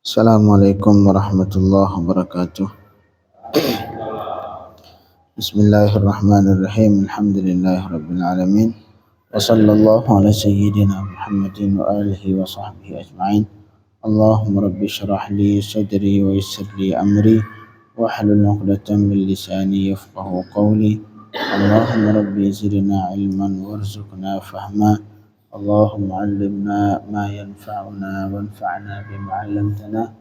Assalamualaikum warahmatullahi wabarakatuh. Bismillahirrahmanirrahim. Alhamdulillahirabbil alamin. Wa sallallahu ala sayyidina Muhammadin wa alihi wa sahbihi ajma'in. Allahumma rabbi shrah li sadri wa yassir li amri wa hlul 'uqdatam min lisani yafqahu qawli. Allahumma rabbi zidna ilman warzuqna fahma. Allahumma 'allimna ma yanfa'una wanfa'na bima 'allamtana.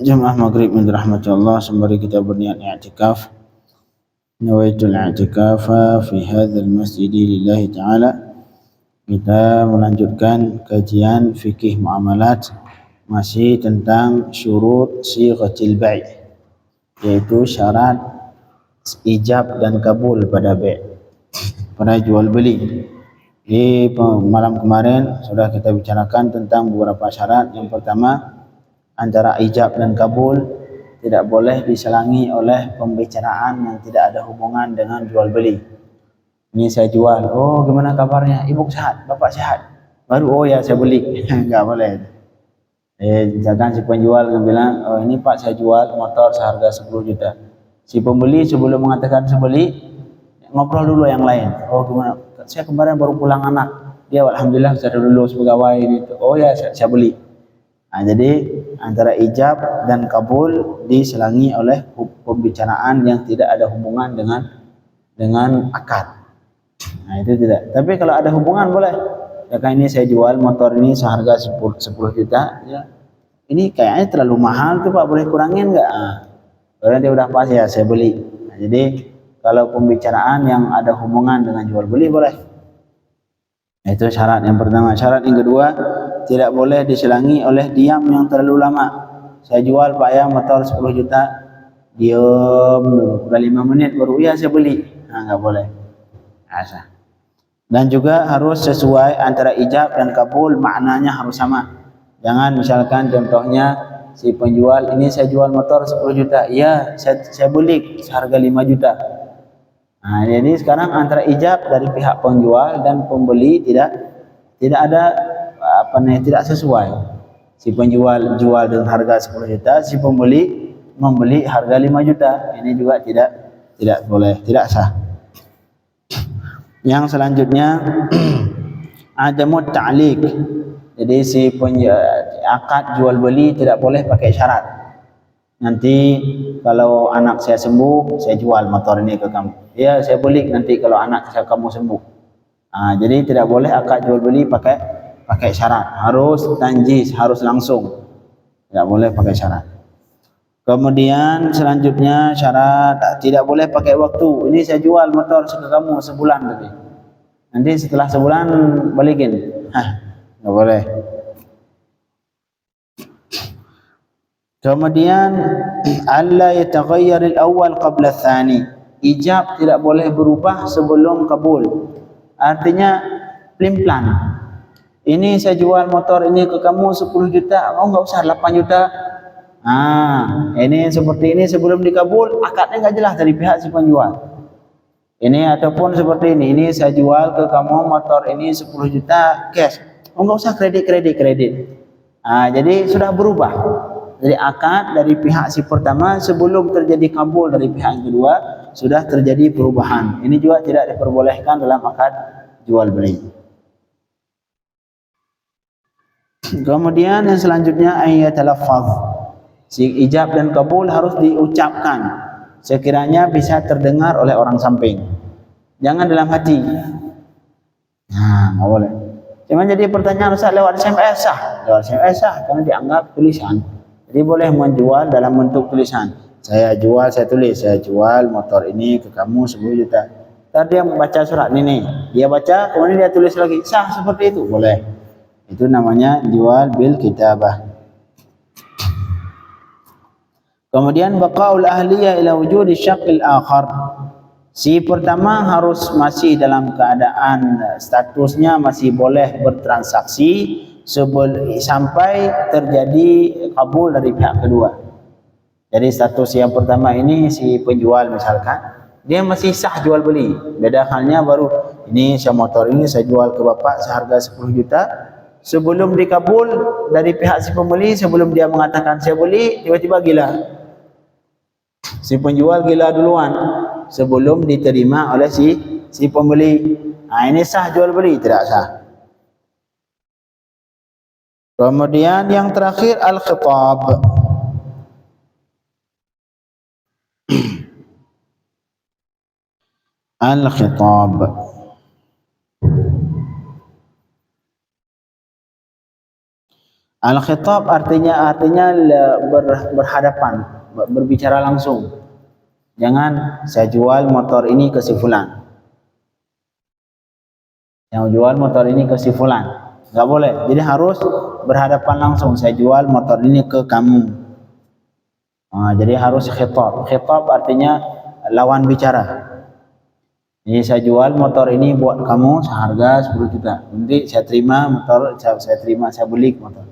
Jemaah maghrib yang dirahmati Allah, sembari kita berniat i'tikaf, nawaitul i'tikafa fi hadzal masjid lillahi ta'ala. Kita melanjutkan kajian fikih muamalat, masih tentang syurut sighatil bai', yaitu syarat ijab dan kabul pada bai', pada jual beli. Di malam kemarin sudah kita bicarakan tentang beberapa syarat. Yang pertama, antara ijab dan kabul tidak boleh diselangi oleh pembicaraan yang tidak ada hubungan dengan jual beli. Ini saya jual, oh gimana kabarnya, ibu sehat, bapak sehat, baru oh ya saya beli. Enggak boleh. Misalkan si penjual bilang, oh ini pak saya jual motor seharga 10 juta. Si pembeli sebelum mengatakan sebeli, ngobrol dulu yang lain. Oh gimana, saya kemarin baru pulang anak, dia alhamdulillah sudah lulus pegawai ini. Oh ya saya beli. Nah, jadi antara ijab dan kabul diselangi oleh pembicaraan yang tidak ada hubungan dengan akad. Nah, itu tidak. Tapi kalau ada hubungan boleh. Ya kan, ini saya jual motor ini seharga 10 juta. Ya. Ini kayaknya terlalu mahal tuh Pak, boleh kurangin nggak? Nah, kalau nanti udah pas ya saya beli. Nah, jadi kalau pembicaraan yang ada hubungan dengan jual beli boleh. Itu syarat yang pertama. Syarat yang kedua, tidak boleh diselangi oleh diam yang terlalu lama. Saya jual Pak ya motor 10 juta, diam dulu, udah 5 menit baru ya saya beli. Nah, nggak boleh. Asal. Dan juga harus sesuai antara ijab dan kabul, maknanya harus sama. Jangan misalkan contohnya si penjual, ini saya jual motor 10 juta, iya saya beli seharga 5 juta. Nah, jadi sekarang antara ijab dari pihak penjual dan pembeli tidak ada tidak sesuai. Si penjual jual dengan harga 10 juta, si pembeli membeli harga 5 juta. Ini juga tidak boleh, tidak sah. Yang selanjutnya adamut ta'liq. Jadi si akad jual beli tidak boleh pakai syarat. Nanti kalau anak saya sembuh, saya jual motor ini ke kamu. Ya, saya beli nanti kalau anak kamu sembuh. Nah, jadi tidak boleh akad jual beli pakai syarat. Harus tanjis, harus langsung. Tidak boleh pakai syarat. Kemudian selanjutnya syarat tidak boleh pakai waktu. Ini saya jual motor ke kamu sebulan tadi. Nanti setelah sebulan balikin. Tidak boleh. Kemudian alla yataghayyar al-awwal qabla ats-tsani. Ijab tidak boleh berubah sebelum kabul. Artinya plan. Ini saya jual motor ini ke kamu 10 juta, oh enggak usah 8 juta. Ini seperti ini sebelum dikabul, akadnya enggak jelas dari pihak si penjual. Ini ataupun seperti ini saya jual ke kamu motor ini 10 juta cash. Oh enggak usah kredit. Jadi sudah berubah. Jadi akad dari pihak si pertama sebelum terjadi kabul dari pihak yang kedua sudah terjadi perubahan. Ini juga tidak diperbolehkan dalam akad jual beli. Kemudian yang selanjutnya ayatalaffaz. Si ijab dan kabul harus diucapkan sekiranya bisa terdengar oleh orang samping. Jangan dalam hati. Nggak boleh. Cuma jadi pertanyaan Ustaz, lewat SMS sah. Lewat SMS sah karena dianggap tulisan. Jadi boleh menjual dalam bentuk tulisan. Saya tulis, saya jual motor ini ke kamu 10 juta. Tadi dia membaca surat ini, dia baca, kemudian dia tulis lagi, sah seperti itu, boleh. Itu namanya jual bil kitabah. Kemudian baqaul ahliyah ila wujudi syaqqil akhar. Si pertama harus masih dalam keadaan statusnya masih boleh bertransaksi sampai terjadi kabul dari pihak kedua. Jadi status yang pertama ini si penjual misalkan, dia masih sah jual beli. Beda halnya baru ini saya motor ini saya jual ke bapak seharga 10 juta, sebelum dikabul dari pihak si pembeli, sebelum dia mengatakan saya beli, tiba-tiba gila. Si penjual gila duluan sebelum diterima oleh si pembeli. Ini sah jual beli? Tidak sah. Kemudian yang terakhir al-khitab. Al-khitab. Al-khitab artinya berhadapan, berbicara langsung. Jangan saya jual motor ini ke si fulan. Yang jual motor ini ke si fulan. Enggak boleh. Jadi harus berhadapan langsung. Saya jual motor ini ke kamu. Jadi harus khitab. Khitab artinya lawan bicara. Jadi saya jual motor ini buat kamu seharga 10 juta. Nanti saya terima motor, saya beli motor.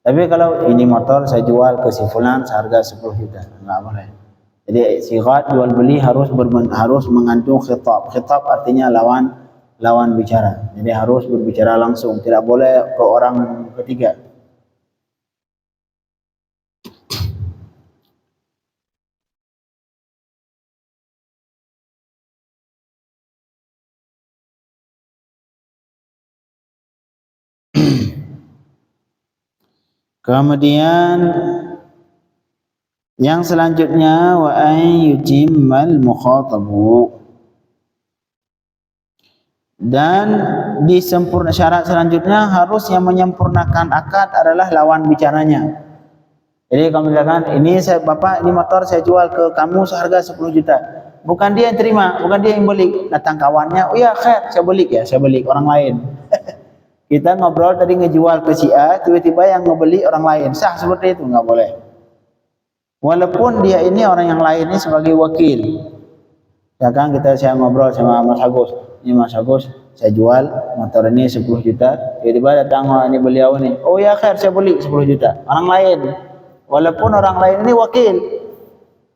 Tapi kalau ini motor saya jual ke si fulan seharga 10 juta. Enggak boleh. Jadi sighat jual beli harus mengandung khitab. Khitab artinya lawan bicara. Jadi harus berbicara langsung, tidak boleh ke orang ketiga. Kemudian yang selanjutnya wa an yutimmal mukhatabu, dan syarat selanjutnya harus yang menyempurnakan akad adalah lawan bicaranya. Jadi kalau misalkan ini Bapak ini motor saya jual ke kamu seharga 10 juta. Bukan dia yang terima, bukan dia yang beli, datang kawannya, "Oh ya, khair, saya beli orang lain." Kita ngobrol tadi ngejual ke si A, tiba-tiba yang ngebeli orang lain. Sah seperti itu? Enggak boleh. Walaupun dia ini orang yang lain ini sebagai wakil. Ya kan saya ngobrol sama Mas Agus. Ini Mas Agus, saya jual motor ini 10 juta. Tiba-tiba datang ini beliau ini. "Oh ya, khair, saya beli 10 juta." Orang lain. Walaupun orang lain ini wakil.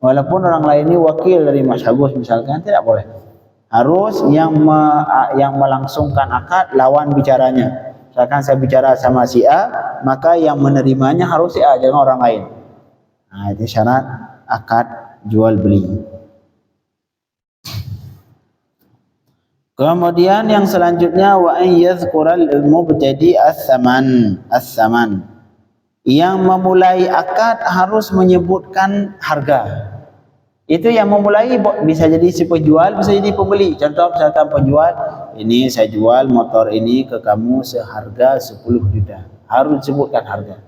Walaupun orang lain ini wakil dari Mas Agus misalkan, tidak boleh. Harus yang melangsungkan akad lawan bicaranya. Misalkan saya bicara sama si A, maka yang menerimanya harus si A, jangan orang lain. Itu syarat akad jual beli. Kemudian yang selanjutnya wa an yadhkural mubtadi as-saman. Yang memulai akad harus menyebutkan harga. Itu yang memulai bisa jadi si penjual, bisa jadi pembeli. Contoh misalkan penjual, ini saya jual motor ini ke kamu seharga 10 juta. Harus sebutkan harga.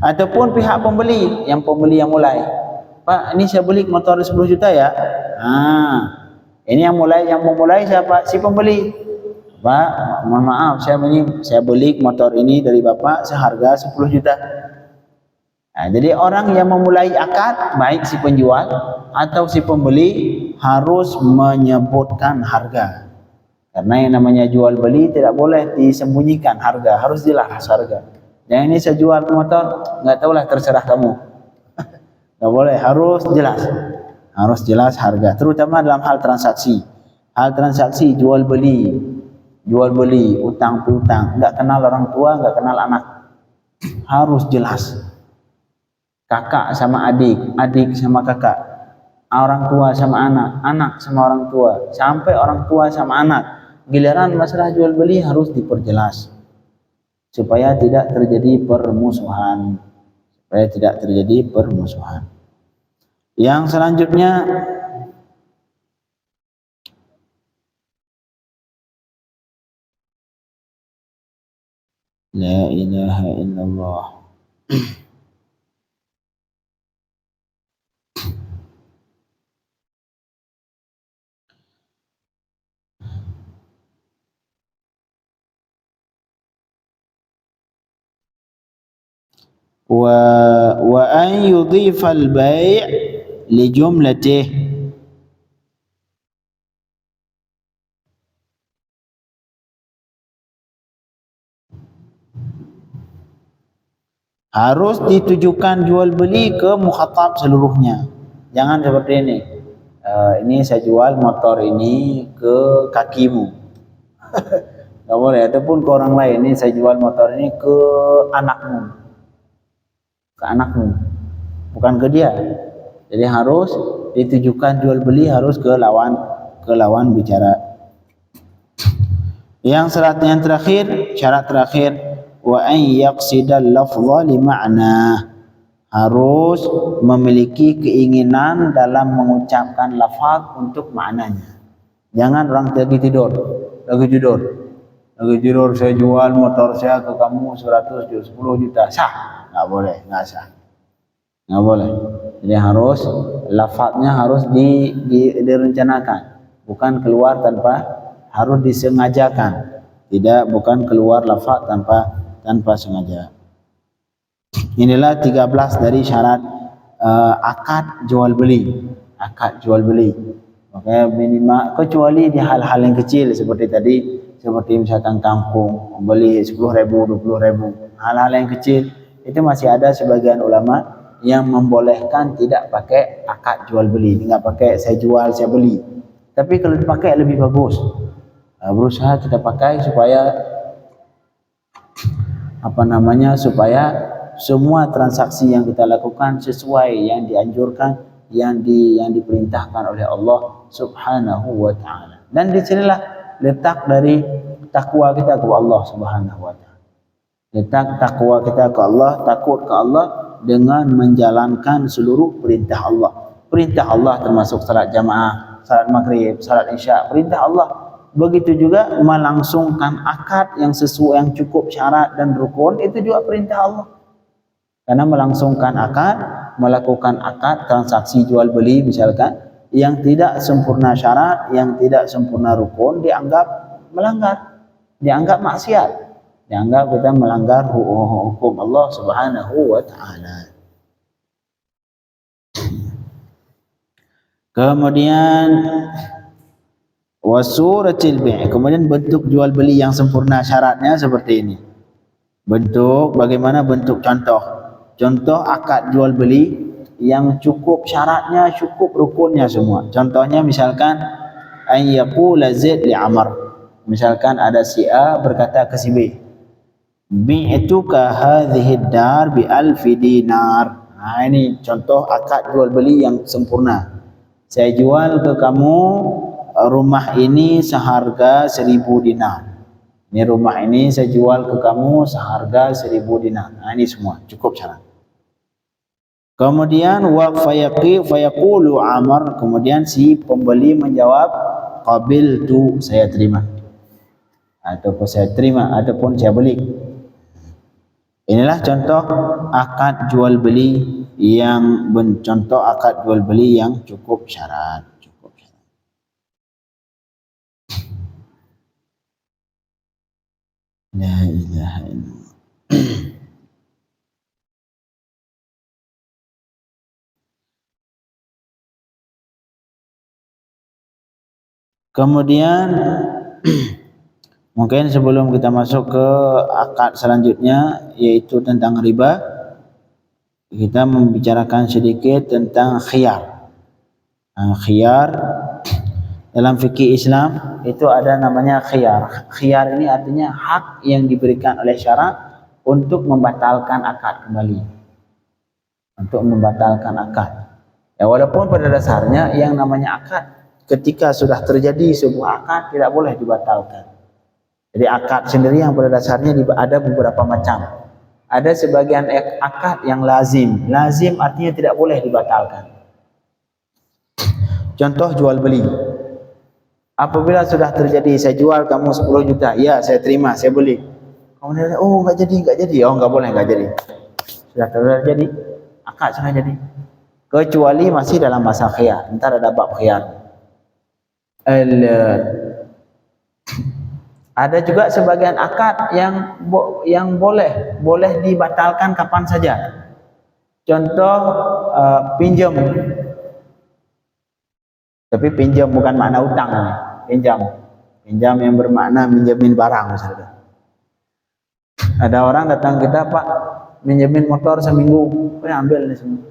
Ataupun pihak pembeli yang mulai. "Pak, ini saya beli motor 10 juta ya." Ini yang memulai siapa? Si pembeli. "Pak, mohon maaf, saya beli motor ini dari Bapak seharga 10 juta. Jadi orang yang memulai akad, baik si penjual atau si pembeli, harus menyebutkan harga. Karena yang namanya jual beli tidak boleh disembunyikan harga, harus jelas harga. Yang ini saya jual motor, nggak tahulah, terserah kamu. Nggak boleh, harus jelas harga. Terutama dalam hal transaksi. Hal transaksi jual beli, utang piutang, nggak kenal orang tua, nggak kenal anak, harus jelas. Kakak sama adik, adik sama kakak, orang tua sama anak, anak sama orang tua, sampai orang tua sama anak. Giliran masalah jual beli harus diperjelas supaya tidak terjadi permusuhan. Yang selanjutnya la ilaha illallah. wa an yudhifal bai' li jumlatih, harus ditujukan jual beli ke mukhatab seluruhnya. Jangan seperti ini. Ini saya jual motor ini ke kakimu. nggak boleh. Ataupun ke orang lain, ini saya jual motor ini ke anakmu, bukan ke dia. Jadi harus ditujukan jual beli harus ke lawan bicara. Yang syarat terakhir wa an yaqsidal lafdha li ma'na, harus memiliki keinginan dalam mengucapkan lafaz untuk maknanya. Jangan orang lagi tidur saya jual motor saya ke kamu 10 juta, sah? Nggak boleh, nggak sah, nggak boleh. Jadi harus lafaznya harus direncanakan, bukan keluar tanpa, harus disengajakan. Bukan keluar lafaz tanpa sengaja. Inilah 13 dari syarat akad jual beli. Makanya minimal, kecuali di hal-hal yang kecil seperti tadi, seperti misalkan kangkung beli 10.000, 20.000, hal-hal yang kecil itu masih ada sebagian ulama yang membolehkan tidak pakai akad jual beli, nggak pakai saya jual saya beli. Tapi kalau dipakai lebih bagus. Berusaha kita pakai supaya supaya semua transaksi yang kita lakukan sesuai yang dianjurkan, yang diperintahkan oleh Allah Subhanahu wa taala. Dan di sinilah letak dari takwa kita kepada Allah Subhanahu wa taala. Letak takwa kita ke Allah, takut ke Allah dengan menjalankan seluruh perintah Allah. Perintah Allah termasuk salat jamaah, salat maghrib, salat isya, perintah Allah. Begitu juga melangsungkan akad yang sesuai, yang cukup syarat dan rukun, itu juga perintah Allah. Karena melangsungkan akad, melakukan akad transaksi jual beli misalkan, yang tidak sempurna syarat, yang tidak sempurna rukun, dianggap melanggar, dianggap maksiat, dianggap kita melanggar hukum Allah Subhanahu wa taala. Kemudian wasuratil bai', kemudian bentuk jual beli yang sempurna syaratnya seperti ini. Bagaimana bentuk contoh akad jual beli yang cukup syaratnya, cukup rukunnya semua. Contohnya misalkan an yaqula Zaid li Amr, misalkan ada si A berkata ke si B, bi'tuka hadhihi dar bi alfi dinar. Nah, ini contoh akad jual beli yang sempurna. Saya jual ke kamu rumah ini seharga 1.000 dinar. Ini rumah ini saya jual ke kamu seharga 1.000 dinar. Nah, ini semua cukup syarat. Kemudian wa fayaqulu Amr, kemudian si pembeli menjawab qabiltu, saya terima, ataupun saya beli. Inilah contoh akad jual beli yang cukup syarat. La ilaha illallah. Kemudian mungkin sebelum kita masuk ke akad selanjutnya, yaitu tentang riba, kita membicarakan sedikit tentang khiyar. Khiyar dalam fikih Islam itu ada namanya khiyar. Khiyar ini artinya hak yang diberikan oleh syarak untuk membatalkan akad kembali. Ya, walaupun pada dasarnya yang namanya akad, ketika sudah terjadi sebuah akad tidak boleh dibatalkan. Jadi akad sendiri yang pada dasarnya ada beberapa macam. Ada sebagian akad yang lazim. Lazim artinya tidak boleh dibatalkan. Contoh jual beli. Apabila sudah terjadi, saya jual kamu 10 juta, ya saya terima, saya beli. Kemudian enggak jadi, enggak boleh, enggak jadi. Sudah terjadi, akad sudah jadi. Kecuali masih dalam masa khiyar, ntar ada bab khiyar. Ada juga sebagian akad yang boleh dibatalkan kapan saja. Contoh pinjam. Tapi pinjam bukan makna utang, pinjam yang bermakna minjemin barang misalnya. Ada orang datang kita, Pak, minjemin motor seminggu, ambil nih seminggu.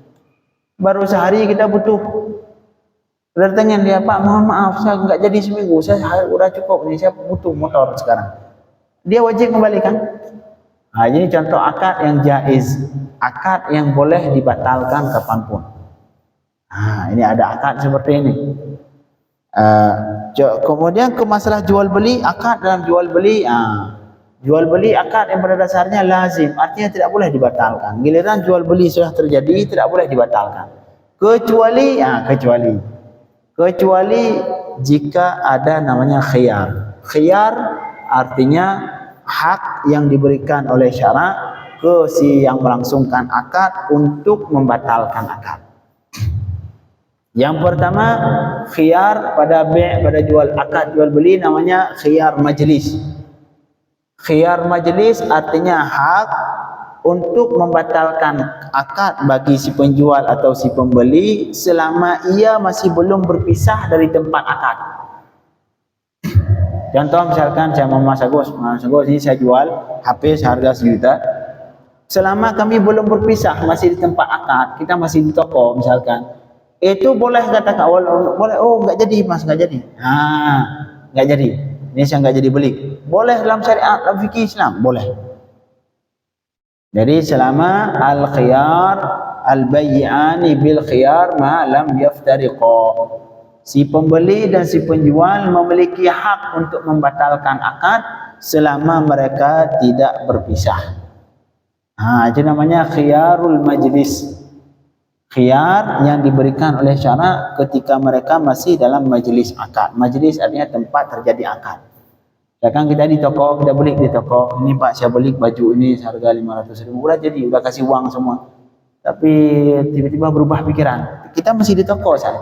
Baru sehari kita butuh. Datangnya dia, Pak, mohon maaf, saya nggak jadi seminggu, saya udah cukup nih, saya butuh motor sekarang. dia wajib kembalikan. Jadi contoh akad yang jaiz, akad yang boleh dibatalkan kapanpun. Ini ada akad seperti ini. Kemudian ke masalah jual beli, akad dalam jual beli, jual beli akad yang pada dasarnya lazim, artinya tidak boleh dibatalkan. Giliran jual beli sudah terjadi, tidak boleh dibatalkan. Kecuali jika ada namanya khiyar. Khiyar artinya hak yang diberikan oleh syarak ke si yang melangsungkan akad untuk membatalkan akad. Yang pertama, khiyar pada pada jual akad jual beli namanya khiyar majlis. Khiyar majlis artinya hak untuk membatalkan akad bagi si penjual atau si pembeli selama ia masih belum berpisah dari tempat akad. Contoh misalkan saya mau Mas Agus ini saya jual HP seharga 1 juta. Selama kami belum berpisah, masih di tempat akad, kita masih di toko misalkan. Itu boleh katakan awal, boleh, oh enggak jadi Mas, enggak jadi. Enggak jadi. Ini saya enggak jadi beli. Boleh dalam syariat, dalam fikih Islam, boleh. Jadi selama al-khiyar al-bay'ani bil khiyar ma lam yaftariqa. Si pembeli dan si penjual memiliki hak untuk membatalkan akad selama mereka tidak berpisah. Itu namanya khiyarul majlis. Khiyar yang diberikan oleh syarak ketika mereka masih dalam majlis akad. Majlis artinya tempat terjadi akad. Misalkan kita di toko, kita beli di toko, ini Pak saya beli baju ini seharga 500.000, udah jadi, udah kasih uang semua. Tapi tiba-tiba berubah pikiran, kita masih di toko saat.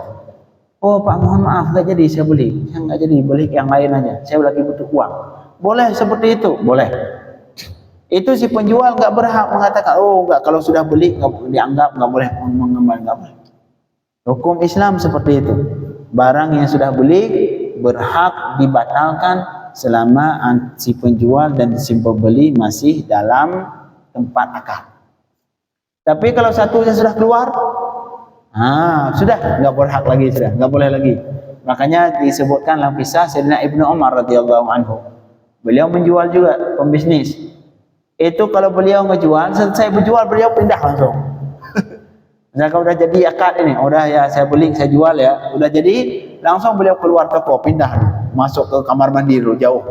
Oh Pak mohon maaf, nggak jadi saya beli, saya nggak jadi beli yang lain aja, saya lagi butuh uang. Boleh seperti itu, boleh. Itu si penjual nggak berhak mengatakan, oh nggak, kalau sudah beli nggak dianggap nggak boleh mengembalikan, nggak boleh. Hukum Islam seperti itu. Barang yang sudah beli berhak dibatalkan selama si penjual dan si pembeli masih dalam tempat akad. Tapi kalau satunya sudah keluar, sudah nggak berhak lagi, sudah nggak boleh lagi. Makanya disebutkan dalam kisah Sayyidina Ibnu Umar radhiyallahu anhu. Beliau menjual juga, pembisnis. Itu kalau beliau ngejual, selesai berjual beliau pindah langsung. Misalkan udah jadi akad ini, udah ya saya beli, saya jual ya, udah jadi, langsung beliau keluar toko, pindah, masuk ke kamar mandi dulu jauh.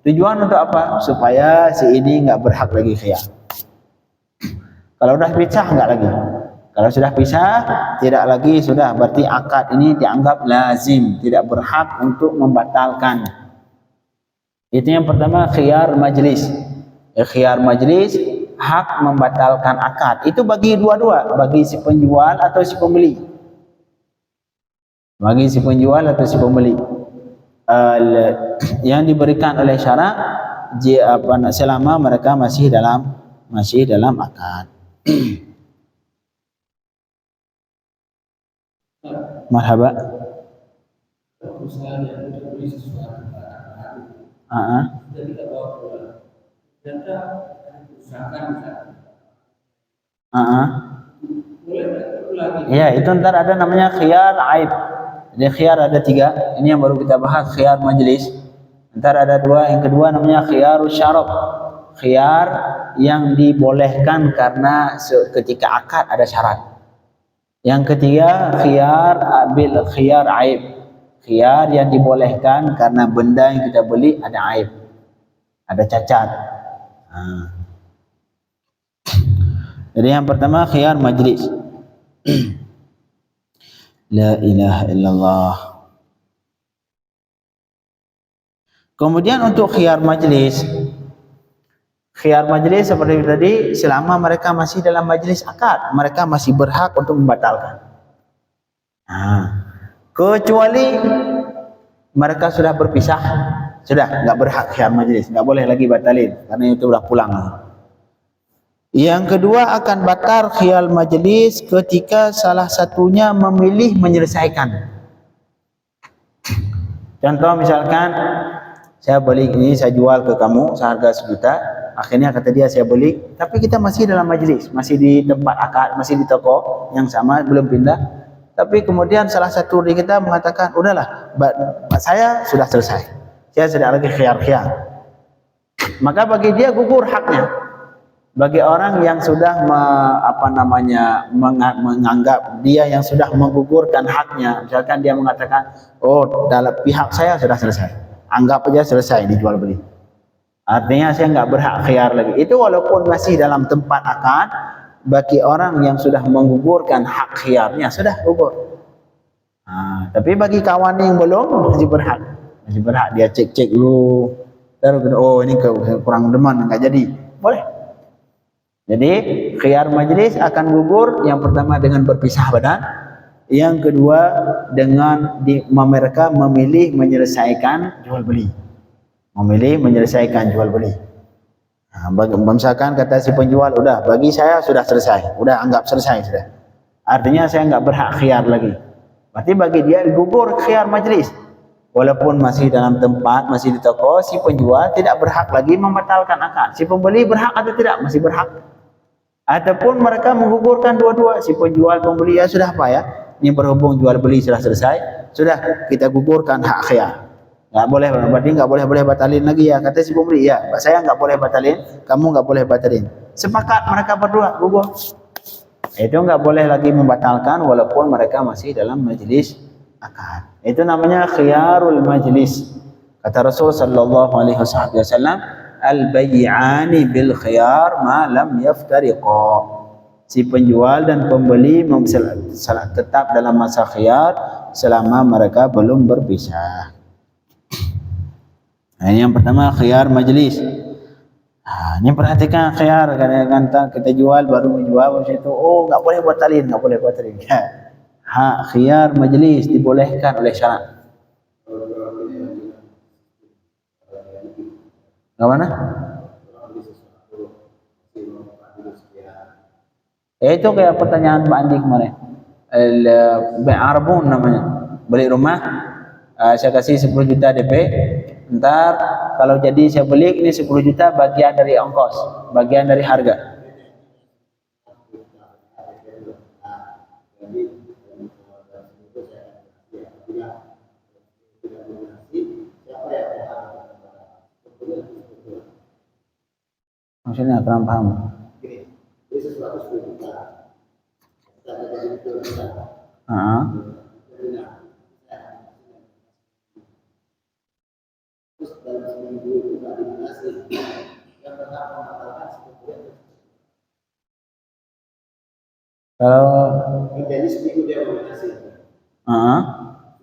Tujuan untuk apa? Supaya si ini nggak berhak lagi khiyar. Kalau udah pisah nggak lagi. Kalau sudah pisah tidak lagi, sudah berarti akad ini dianggap lazim, tidak berhak untuk membatalkan. Itu yang pertama, khiyar majlis. Khiyar majlis, hak membatalkan akad. Itu bagi dua-dua, bagi si penjual atau si pembeli. Bagi si penjual atau si pembeli. Yang diberikan oleh syarak selama mereka masih dalam akad. Marhaba. Ya, itu ntar ada namanya khiyar aib. Jadi khiyar ada 3. Ini yang baru kita bahas, khiyar majlis. Ntar ada 2. Yang kedua namanya khiyarus syarat. Khiyar yang dibolehkan karena ketika akad ada syarat. Yang ketiga khiyar aib. Khiyar yang dibolehkan karena benda yang kita beli ada aib, ada cacat. Jadi yang pertama khiyar majlis. La ilaha illallah. Kemudian untuk khiyar majlis seperti tadi, selama mereka masih dalam majlis akad, mereka masih berhak untuk membatalkan. Kecuali mereka sudah berpisah, sudah nggak berhak khiyar majlis, nggak boleh lagi batalin karena itu udah pulang. Yang kedua akan batal khiyar majlis ketika salah satunya memilih menyelesaikan. Contoh misalkan saya beli ini, saya jual ke kamu seharga 1 juta. Akhirnya kata dia saya beli, tapi kita masih dalam majlis, masih di tempat akad, masih di toko yang sama, belum pindah. Tapi kemudian salah satu dari kita mengatakan, udahlah, saya sudah selesai, saya tidak lagi khiyar. maka bagi dia gugur haknya. Bagi orang yang sudah menganggap dia yang sudah menggugurkan haknya, misalkan dia mengatakan, oh dalam pihak saya sudah selesai, anggap aja selesai dijual beli, artinya saya nggak berhak khiyar lagi. Itu walaupun masih dalam tempat akad, bagi orang yang sudah menggugurkan hak khiyarnya sudah gugur. Tapi bagi kawan yang belum, masih berhak dia cek dulu, terus oh ini kurang deman nggak jadi, boleh. Jadi khiyar majlis akan gugur yang pertama dengan berpisah badan, yang kedua dengan mereka memilih menyelesaikan jual beli. Misalkan kata si penjual, udah bagi saya sudah selesai, udah anggap selesai sudah. Artinya saya nggak berhak khiyar lagi. Berarti bagi dia gugur khiyar majlis. Walaupun masih dalam tempat, masih di toko, si penjual tidak berhak lagi membatalkan akad. Si pembeli berhak atau tidak? Masih berhak. Ataupun mereka menggugurkan dua-dua, si penjual pembeli, ya sudah Pak ya, ini berhubung jual beli sudah selesai, sudah kita gugurkan hak khiyar. Nggak boleh, berarti nggak boleh batalin lagi ya, kata si pembeli, ya saya nggak boleh batalin, kamu nggak boleh batalin. Sepakat mereka berdua gugur. Itu nggak boleh lagi membatalkan walaupun mereka masih dalam majelis akad. Itu namanya khiyarul majlis. Kata Rasul sallallahu alaihi wasallam, al-bay'ani bil khiyar ma lam yaftariqa. Si penjual dan pembeli tetap dalam masa khiyar selama mereka belum berpisah. Nah, ini yang pertama khiyar majlis. Ini perhatikan khiyar, kadang-kadang kita jual baru menjual itu, oh nggak boleh batalin. Khiyar majlis dibolehkan oleh syarak. Mana? Itu kayak pertanyaan Pak Andi kemarin. Arbun namanya. Beli rumah, saya kasih 10 juta DP. Ntar kalau jadi saya beli ini 10 juta bagian dari ongkos, bagian dari harga. Maksudnya kurang paham.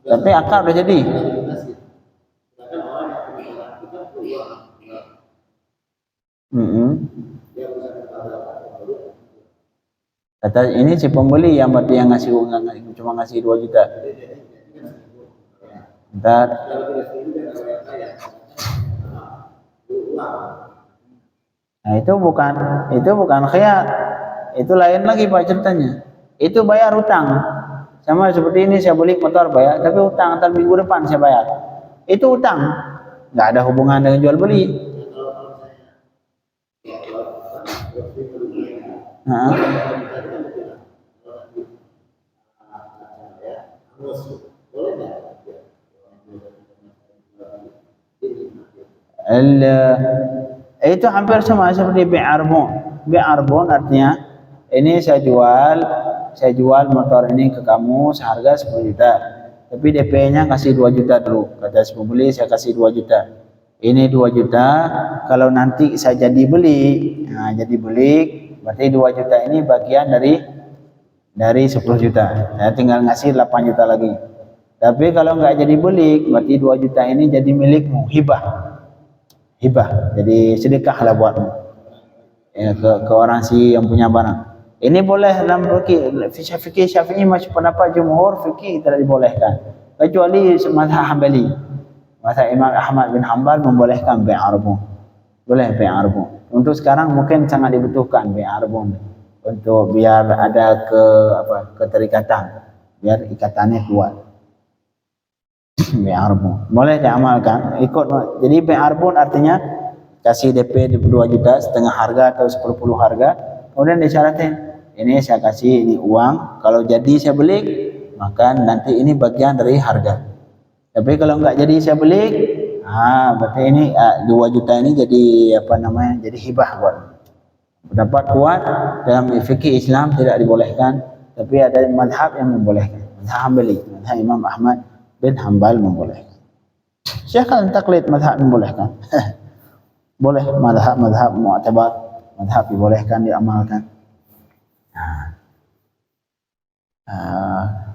Tapi akad udah jadi. Kata ini si pembeli yang berarti yang ngasih uang, cuma ngasih 2 juta. Ntar nah itu bukan khiyar. Itu lain lagi Pak ceritanya. Itu bayar utang. Sama seperti ini saya beli motor bayar, tapi utang antar minggu depan saya bayar. Itu utang. Nggak ada hubungan dengan jual beli. Itu hampir sama seperti bi'arbun. Bi'arbun artinya ini saya jual motor ini ke kamu seharga 10 juta. Tapi DP-nya kasih 2 juta dulu. Kata si pembeli saya kasih 2 juta. Ini 2 juta kalau nanti saya jadi beli. Nah, jadi beli berarti 2 juta ini bagian dari 10 juta. Saya tinggal ngasih 8 juta lagi. Tapi kalau nggak jadi beli, berarti 2 juta ini jadi milikmu, hibah. Jadi sedekahlah buatmu ya, ke orang si yang punya barang. Ini boleh dalam fikih Syafi'i masih pendapat jumhur fikih tidak dibolehkan kecuali mazhab Hambali. Mazhab Imam Ahmad bin Hanbal membolehkan bi'arbun. Boleh bi'arbun. Untuk sekarang mungkin sangat dibutuhkan bi'arbun untuk biar ada keterikatan, biar ikatannya kuat. Bi'arbun boleh diamalkan ikut. Jadi bi'arbun artinya kasih DP 2 juta setengah harga atau 10 harga, kemudian disyaratkan ini saya kasih ini uang, kalau jadi saya beli maka nanti ini bagian dari harga. Tapi kalau nggak jadi saya beli, Berarti ini 2 juta ini jadi apa namanya? Jadi hibah buat. Pendapat kuat dalam fikih Islam tidak dibolehkan, tapi ada mazhab yang membolehkan. Mazhab Hambali, mazhab Imam Ahmad bin Hanbal membolehkan. Syekhul taklid mazhab membolehkan. Boleh mazhab mu'tabar, mazhab dibolehkan diamalkan.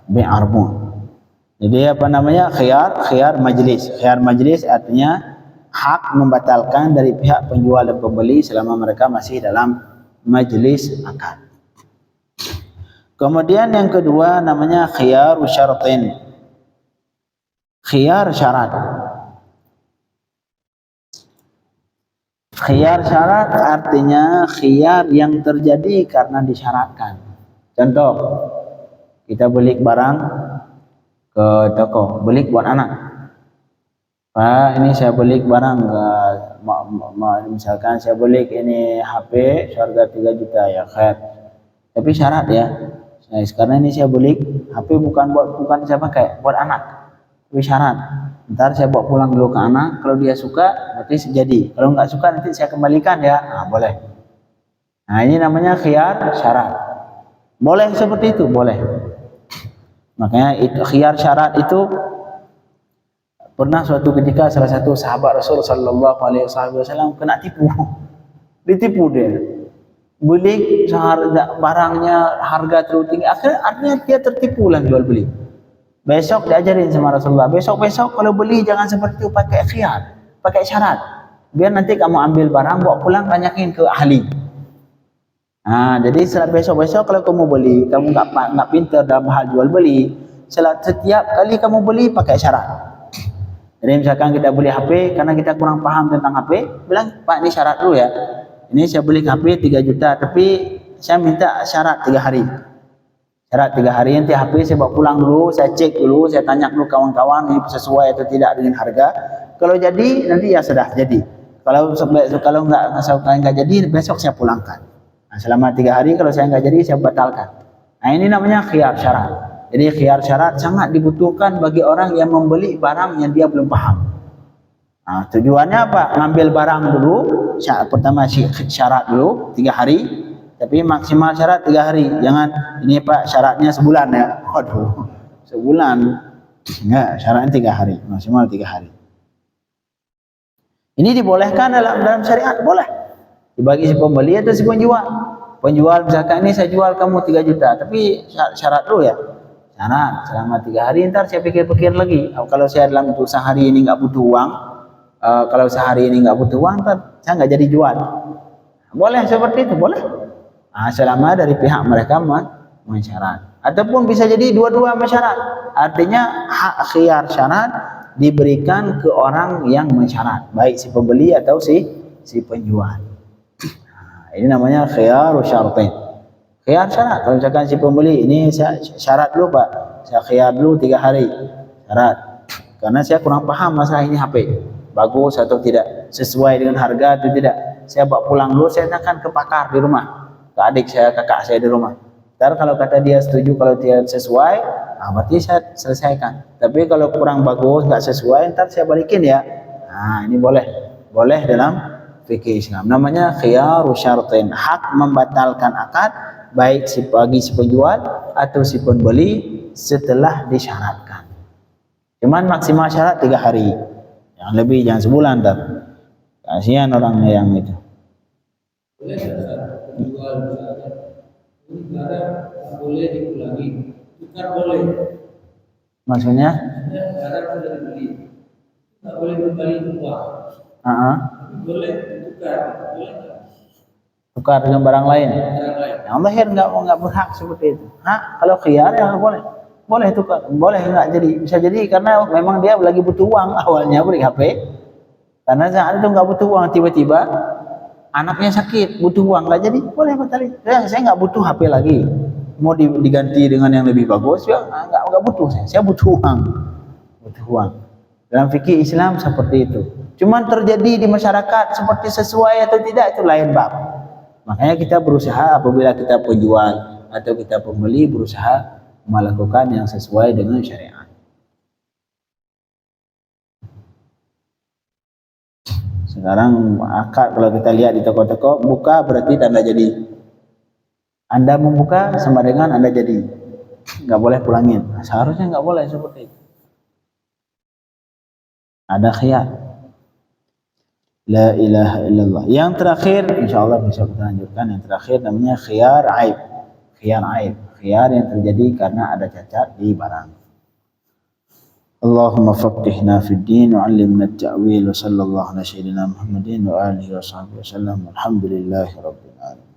Bi'arbun. Jadi apa namanya? Khiyar majlis. Khiyar majlis artinya hak membatalkan dari pihak penjual dan pembeli selama mereka masih dalam majlis akad. Kemudian yang kedua namanya khiyar syaratin. Khiyar syarat. Khiyar syarat artinya khiyar yang terjadi karena disyaratkan. Contoh, kita beli barang ke toko, beli buat anak. Pak, ini saya beli barang, misalkan saya beli ini HP seharga 3 juta ya, khair. Tapi syarat ya. Sekarang ini saya beli HP bukan saya pakai, buat anak. Tapi syarat. Ntar saya bawa pulang dulu ke anak, kalau dia suka berarti jadi. Kalau nggak suka nanti saya kembalikan ya. Boleh. Nah, ini namanya khiyar syarat. Boleh seperti itu, boleh. Makanya itu khiyar syarat itu pernah suatu ketika salah satu sahabat Rasul sallallahu alaihi wasallam kena tipu. Ditipu dia. Beli barangnya harga terlalu tinggi. Akhirnya dia tertipu lah jual beli. Besok diajarin sama Rasulullah. Besok kalau beli jangan seperti itu, pakai khiyar, pakai syarat. Biar nanti kamu ambil barang bawa pulang tanyakin ke ahli. Jadi setelah besok kalau kamu beli, kamu nggak pintar dalam hal jual beli. Setiap kali kamu beli pakai syarat. Jadi misalkan kita beli HP karena kita kurang paham tentang HP, bilang Pak ini syarat dulu ya. Ini saya beli HP 3 juta, tapi saya minta syarat 3 hari. Syarat 3 hari nanti HP saya bawa pulang dulu, saya cek dulu, saya tanya dulu kawan-kawan ini sesuai atau tidak dengan harga. Kalau jadi nanti ya sudah jadi. Kalau nggak jadi besok saya pulangkan. Selama 3 hari kalau saya nggak jadi saya batalkan. Ini namanya khiyar syarat. Jadi khiyar syarat sangat dibutuhkan bagi orang yang membeli barang yang dia belum paham. Tujuannya apa? Ngambil barang dulu, pertama syarat dulu 3 hari, tapi maksimal syarat 3 hari. Jangan ini Pak syaratnya sebulan ya. Waduh, sebulan. Enggak, syaratnya 3 hari, maksimal 3 hari. Ini dibolehkan dalam syariat, boleh. Dibagi si pembeli atau si penjual. Penjual misalkan ini saya jual kamu 3 juta, tapi syarat dulu ya. Syarat selama 3 hari, ntar saya pikir-pikir lagi. Kalau saya dalam sehari ini nggak butuh uang, kalau sehari ini nggak butuh uang, ntar saya nggak jadi jual. Boleh seperti itu, boleh. Selama dari pihak mereka mensyarat. Ataupun bisa jadi dua-dua mensyarat. Artinya hak khiyar syarat diberikan ke orang yang mensyarat, baik si pembeli atau si penjual. Ini namanya khiyar syaratain. Khiyar syarat. Kalau misalkan si pembeli ini saya syarat dulu Pak, saya khiyar dulu 3 hari syarat. Karena saya kurang paham masalah ini HP bagus atau tidak, sesuai dengan harga atau tidak. Saya bawa pulang dulu, saya akan ke pakar di rumah, ke adik saya, kakak saya di rumah. Ntar kalau kata dia setuju, kalau dia sesuai, berarti saya selesaikan. Tapi kalau kurang bagus, nggak sesuai, ntar saya balikin ya. Ini boleh dalam fikih Islam. Namanya khiyar syaratain, hak membatalkan akad baik bagi si penjual atau si pembeli setelah disyaratkan. Cuman maksimal syarat 3 hari. Yang lebih jangan sebulan ntar. Kasihan orang yang itu. Boleh jual misalnya. Ini barang boleh diulangi. Tukar boleh. Maksudnya? Barang sudah dibeli. Tidak boleh kembali uang. Boleh tukar, boleh tak? Tukar dengan barang lain. Yang lahir nggak berhak seperti itu. Kalau khiyar ya boleh tukar, boleh nggak jadi, bisa jadi karena memang dia lagi butuh uang awalnya beli HP. Karena saat itu nggak butuh uang, tiba-tiba anaknya sakit, butuh uang, nggak jadi, boleh batalin. Saya nggak butuh HP lagi, mau diganti dengan yang lebih bagus, ya nggak butuh saya butuh uang. Dalam fikih Islam seperti itu. Cuman terjadi di masyarakat seperti sesuai atau tidak itu lain bab. Makanya kita berusaha apabila kita penjual atau kita pembeli berusaha melakukan yang sesuai dengan syariat. Sekarang akad kalau kita lihat di toko-toko, buka berarti tanda jadi. Anda membuka sama dengan Anda jadi. Nggak boleh pulangin. Seharusnya nggak boleh seperti itu. Ada khiyar. La ilaha illallah. Yang terakhir, insya Allah bisa kita lanjutkan. Yang terakhir namanya khiyar aib. Khiyar aib. Khiyar yang terjadi karena ada cacat di barang. Allahumma faqihna fid din wa 'allimna at-ta'wil wa sallallahu ala sayyidina Muhammadin wa alihi wa sahbihi wasallam. Alhamdulillahi rabbil alamin.